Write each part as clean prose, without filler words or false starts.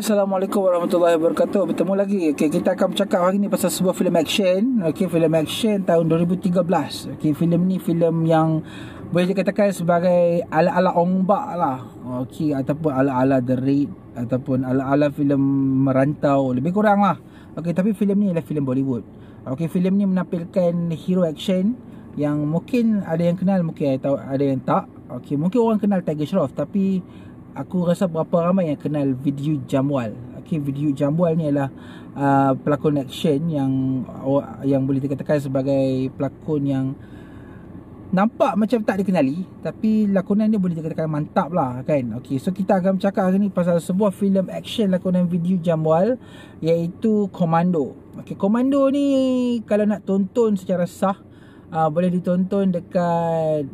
Assalamualaikum warahmatullahi wabarakatuh. Bertemu lagi. Kita akan bercakap hari ni pasal sebuah filem action. Filem action tahun 2013. Filem ni filem yang boleh dikatakan sebagai ala-ala Ong Bak lah. Ataupun ala-ala The Raid, ataupun ala-ala filem merantau, lebih kurang lah. Tapi filem ni adalah filem Bollywood. Filem ni menampilkan hero action yang mungkin ada yang kenal, mungkin ada yang tak. Mungkin orang kenal Tiger Shroff, tapi aku rasa berapa ramai yang kenal Vidyu Jamwal. Vidyu Jamwal ni adalah pelakon action yang boleh dikatakan sebagai pelakon yang nampak macam tak dikenali, tapi lakonan dia boleh dikatakan mantap lah kan. So kita akan bercakap hari ni pasal sebuah filem action lakonan Vidyu Jamwal, iaitu Commando. Commando ni kalau nak tonton secara sah, boleh ditonton dekat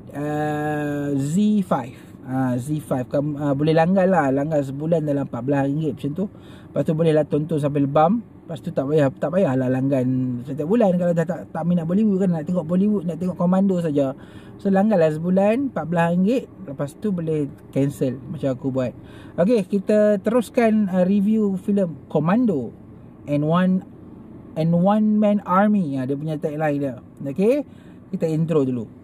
Z5. Z5 boleh langgan sebulan dalam RM14 macam tu. Lepas tu boleh lah tonton sampai lebam. Lepas tu tak payahlah langgan setiap bulan kalau dah tak minat Bollywood kan, nak tengok Bollywood, nak tengok Commando saja. So langganlah sebulan RM14. Lepas tu boleh cancel macam aku buat. Kita teruskan review filem Commando and One Man Army. Dia punya tagline dia. Kita intro dulu.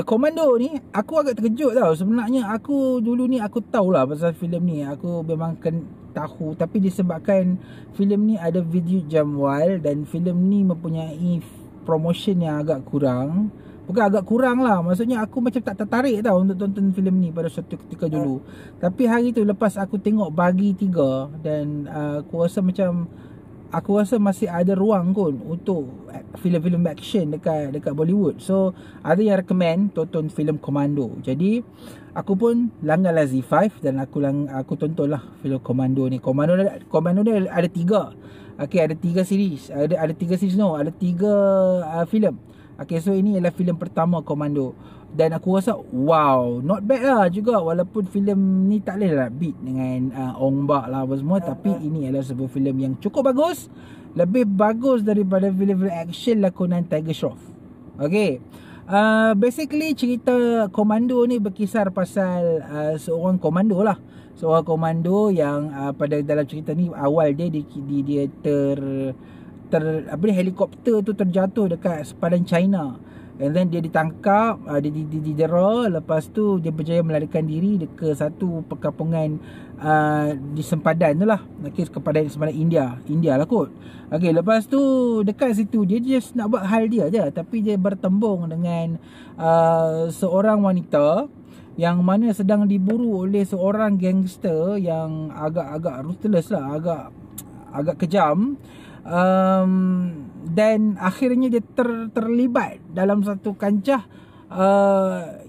Commando ni aku agak terkejut tau. Sebenarnya aku dulu ni aku tahulah pasal filem ni. Aku memang tahu, tapi disebabkan filem ni ada Vidyu Jamwal dan filem ni mempunyai promotion yang agak kurang. Bukan agak kurang lah, maksudnya aku macam tak tertarik tau untuk tonton filem ni pada suatu ketika dulu. Tapi hari tu lepas aku tengok bagi 3 dan aku rasa masih ada ruang kot untuk filem-filem action dekat Bollywood. So ada yang recommend tonton filem Commando. Jadi aku pun langganlah Z5 dan aku tontonlah filem Commando ni. Commando ni ada 3. Ada 3 series. Ada 3 series ada 3 filem. So ini adalah filem pertama Commando. Dan aku rasa wow, not bad lah juga. Walaupun filem ni tak boleh lah beat dengan Ong Bak lah apa semua, tapi ini adalah sebuah filem yang cukup bagus. Lebih bagus daripada filem-filem action lakonan Tiger Shroff. Basically cerita Commando ni berkisar pasal seorang komando lah. Seorang komando yang pada dalam cerita ni awal dia helikopter tu terjatuh dekat sepadan China. And then dia ditangkap, dia didera. Lepas tu dia berjaya melarikan diri ke satu perkampungan di sempadan tu lah. Sempadan India lah kot. Lepas tu dekat situ dia just nak buat hal dia je, tapi dia bertembung dengan seorang wanita yang mana sedang diburu oleh seorang gangster yang agak ruthless lah, agak kejam. Dan akhirnya dia terlibat dalam satu kancah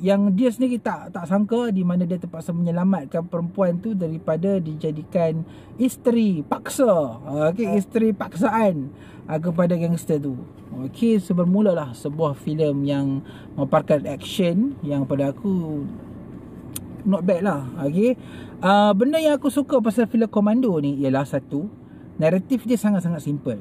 yang dia sendiri tak sangka, di mana dia terpaksa menyelamatkan perempuan tu daripada dijadikan isteri paksa. Isteri paksaan kepada gangster tu. So bermulalah sebuah filem yang memaparkan action yang pada aku not bad lah. Benda yang aku suka pasal filem Commando ni ialah satu, naratif dia sangat-sangat simple.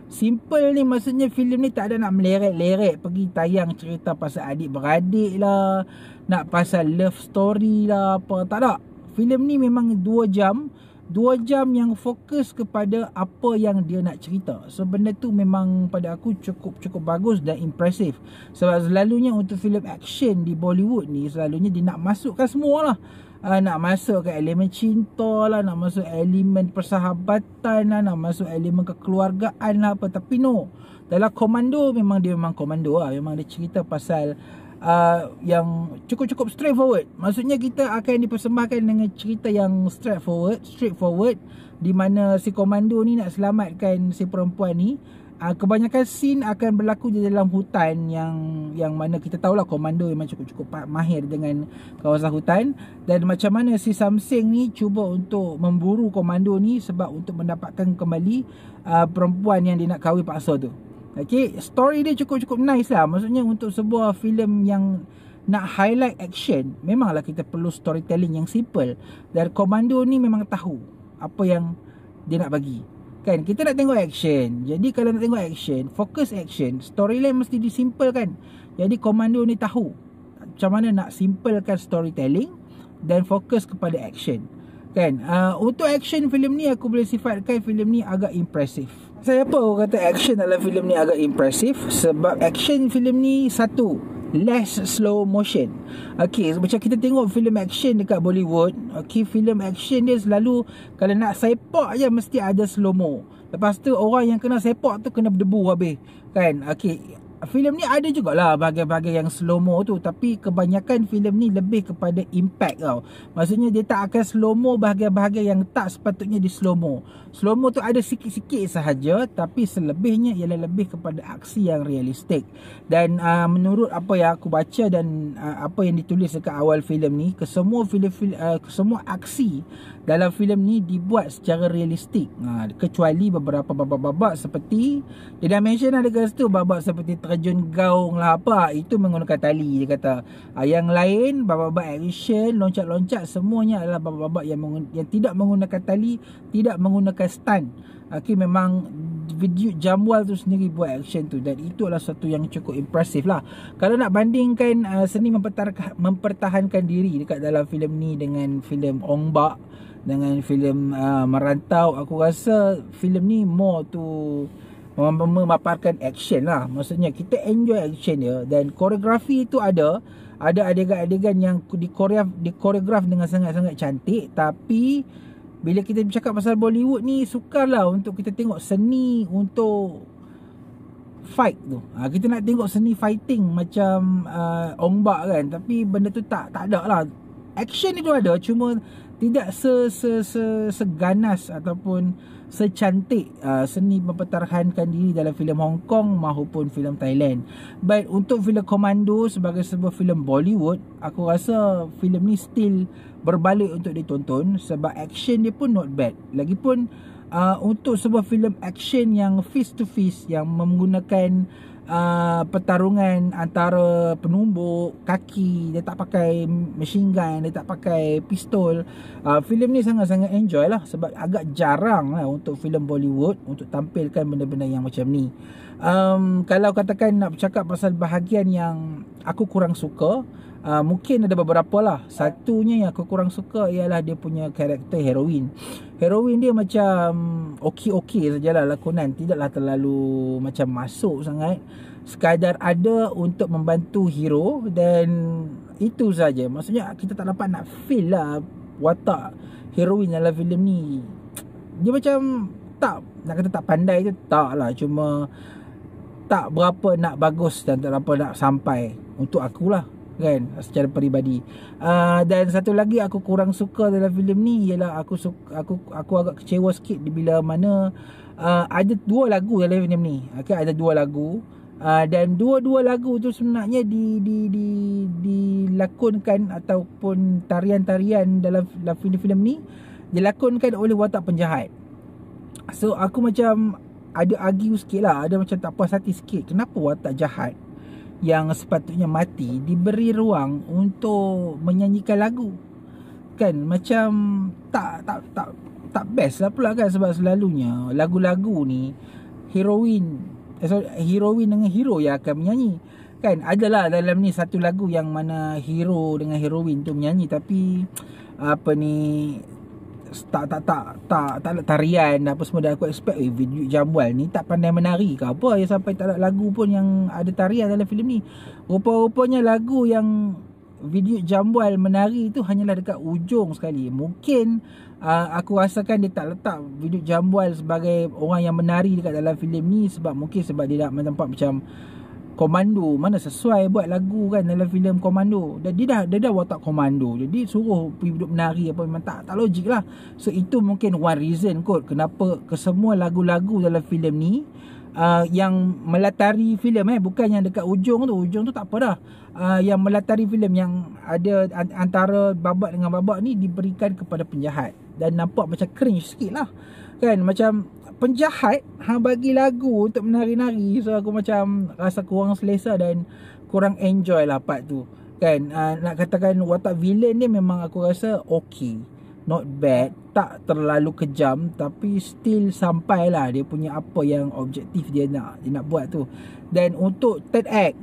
Simple ni maksudnya filem ni tak ada nak meleret-leret pergi tayang cerita pasal adik-beradik lah, nak pasal love story lah, apa. Tak ada. Filem ni memang 2 jam yang fokus kepada apa yang dia nak cerita. So benda tu memang pada aku cukup bagus dan impresif. Sebab selalunya untuk filem action di Bollywood ni, selalunya dia nak masukkan semua lah. Nak masuk ke elemen cinta lah, nak masuk elemen persahabatan lah, nak masuk elemen kekeluargaan lah apa. Tapi no, dalam Commando memang Commando lah. Memang dia cerita pasal yang cukup straightforward. Maksudnya kita akan dipersembahkan dengan cerita yang straightforward, di mana si Commando ni nak selamatkan si perempuan ni. Kebanyakan scene akan berlaku di dalam hutan yang mana kita tahulah Commando memang cukup mahir dengan kawasan hutan, dan macam mana si Samseng ni cuba untuk memburu Commando ni sebab untuk mendapatkan kembali perempuan yang dia nak kahwin paksa tu. Okay, story dia cukup-cukup nice lah. Maksudnya untuk sebuah filem yang nak highlight action, memanglah kita perlu storytelling yang simple. Dan Commando ni memang tahu apa yang dia nak bagi. Kan, kita nak tengok action. Jadi kalau nak tengok action, fokus action, storyline mesti disimpelkan. Jadi Commando ni tahu macam mana nak simpelkan storytelling dan fokus kepada action. Kan, untuk action filem ni aku boleh sifatkan filem ni agak impresif. Saya apa orang kata action dalam filem ni agak impresif? Sebab action filem ni satu, less slow motion. Okay, macam kita tengok filem action dekat Bollywood, okay, filem action dia selalu kalau nak sepak je mesti ada slow mo. Lepas tu orang yang kena sepak tu kena berdebu habis. Kan, okay, filem ni ada jugalah bahagian-bahagian yang slow mo tu, tapi kebanyakan filem ni lebih kepada impact tau. Maksudnya dia tak akan slow mo bahagian-bahagian yang tak sepatutnya di slow mo. Slow mo tu ada sikit-sikit sahaja, tapi selebihnya ialah lebih kepada aksi yang realistik. Dan menurut apa yang aku baca dan apa yang ditulis dekat awal filem ni, kesemua kesemua aksi dalam filem ni dibuat secara realistik. Kecuali beberapa babak-babak seperti dia dah mention ada dekat situ, babak seperti terjun gaung lah apa, itu menggunakan tali dia kata. Yang lain babak-babak action, loncat-loncat, semuanya adalah babak-babak yang tidak menggunakan tali, tidak menggunakan stunt. Okay, memang video Jamwal tu sendiri buat action tu, dan itu adalah satu yang cukup impresif lah. Kalau nak bandingkan seni mempertahankan diri dekat dalam filem ni dengan filem Ong Bak, dengan filem Merantau, aku rasa filem ni more to memaparkan action lah. Maksudnya kita enjoy action dia, dan koreografi tu ada adegan-adegan yang dikoreograf dengan sangat-sangat cantik. Tapi bila kita bercakap pasal Bollywood ni, sukarlah untuk kita tengok seni untuk fight tu. Kita nak tengok seni fighting macam Ong Bak kan, tapi benda tu tak ada lah. Action itu ada, cuma tidak seganas ataupun secantik seni mempertahankan diri dalam filem Hong Kong maupun filem Thailand. But untuk filem Commando sebagai sebuah filem Bollywood, aku rasa filem ni still berbalik untuk ditonton sebab action dia pun not bad. Lagipun untuk sebuah filem action yang face to face, yang menggunakan pertarungan antara penumbuk kaki, dia tak pakai machine gun, dia tak pakai pistol, filem ni sangat-sangat enjoy lah. Sebab agak jarang lah untuk filem Bollywood untuk tampilkan benda-benda yang macam ni. Kalau katakan nak bercakap pasal bahagian yang aku kurang suka, mungkin ada beberapa lah. Satunya yang aku kurang suka ialah dia punya karakter heroin. Heroin dia macam okey-okey sajalah lakonan, tidaklah terlalu macam masuk sangat. Sekadar ada untuk membantu hero dan itu saja. Maksudnya kita tak dapat nak feel lah watak heroin dalam filem ni. Dia macam tak, nak kata tak pandai tu tak lah, cuma tak berapa nak bagus dan tak berapa nak sampai untuk akulah kan, secara peribadi. Dan satu lagi aku kurang suka dalam filem ni ialah aku agak kecewa sikit bila mana ada dua lagu dalam filem ni. Okay, ada dua lagu, dan dua-dua lagu tu sebenarnya dilakonkan ataupun tarian-tarian dalam filem ni dilakonkan oleh watak penjahat. So aku macam ada argue sikit lah, ada macam tak puas hati sikit. Kenapa watak jahat yang sepatutnya mati diberi ruang untuk menyanyikan lagu? Kan macam tak best lah pula kan. Sebab selalunya lagu-lagu ni heroin dengan hero yang akan menyanyi. Kan adalah dalam ni satu lagu yang mana hero dengan heroin tu menyanyi, tapi apa ni, tak ada tarian apa semua. Dan aku expect video Jamwal ni tak pandai menari ke apa ya, sampai tak ada lagu pun yang ada tarian dalam filem ni. Rupa-rupanya lagu yang video Jamwal menari tu hanyalah dekat ujung sekali. Mungkin aku rasakan dia tak letak video Jamwal sebagai orang yang menari dekat dalam filem ni sebab dia nak menampak macam komando. Mana sesuai buat lagu kan dalam filem komando. Dan dia dah watak komando, jadi suruh pergi duduk menari apa, memang tak logik lah. So itu mungkin one reason kot kenapa kesemua lagu-lagu dalam filem ni yang melatari filem, bukan yang dekat ujung tu tak apa dah. Yang melatari filem, yang ada antara babak dengan babak ni diberikan kepada penjahat, dan nampak macam cringe sikit lah kan. Macam penjahat hang bagi lagu untuk menari-nari. So aku macam rasa kurang selesa dan kurang enjoy lah part tu kan. Nak katakan watak villain dia memang aku rasa okay, not bad, tak terlalu kejam, tapi still sampai lah dia punya apa yang objektif dia nak buat tu. Dan untuk third act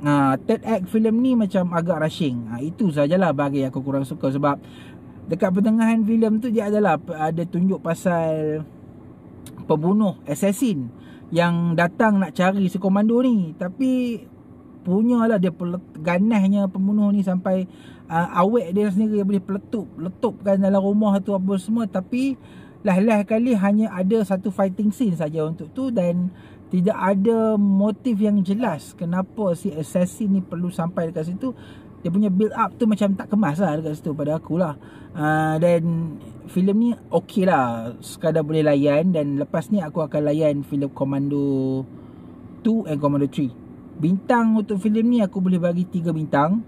filem ni macam agak rushing. Itu sajalah bagi aku kurang suka, sebab dekat pertengahan filem tu dia ada tunjuk pasal pembunuh, assassin yang datang nak cari si komando ni. Tapi punyalah dia ganasnya pembunuh ni sampai awet dia sendiri boleh letupkan dalam rumah tu apa semua. Tapi lah kali hanya ada satu fighting scene saja untuk tu, dan tidak ada motif yang jelas kenapa si assassin ni perlu sampai dekat situ. Dia punya build up tu macam tak kemas lah dekat situ pada akulah. Dan filem ni okey lah, sekadar boleh layan. Dan lepas ni aku akan layan filem Commando 2 and Commando 3. Bintang untuk filem ni aku boleh bagi 3 bintang.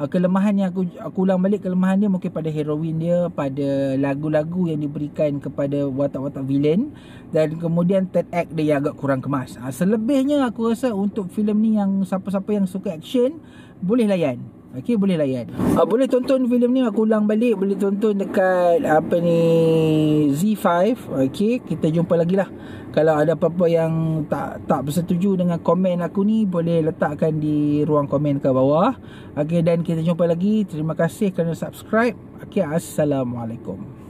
Kelemahan yang aku ulang balik, kelemahan dia mungkin pada heroin dia, pada lagu-lagu yang diberikan kepada watak-watak villain, dan kemudian third act dia yang agak kurang kemas. Selebihnya aku rasa untuk filem ni yang siapa-siapa yang suka action boleh layan. Okey, boleh layan. Boleh tonton filem ni, aku ulang balik, boleh tonton dekat Z5. Okey, kita jumpa lagi lah. Kalau ada apa-apa yang tak bersetuju dengan komen aku ni, boleh letakkan di ruang komen ke bawah. Okey, dan kita jumpa lagi. Terima kasih kerana subscribe. Okey, assalamualaikum.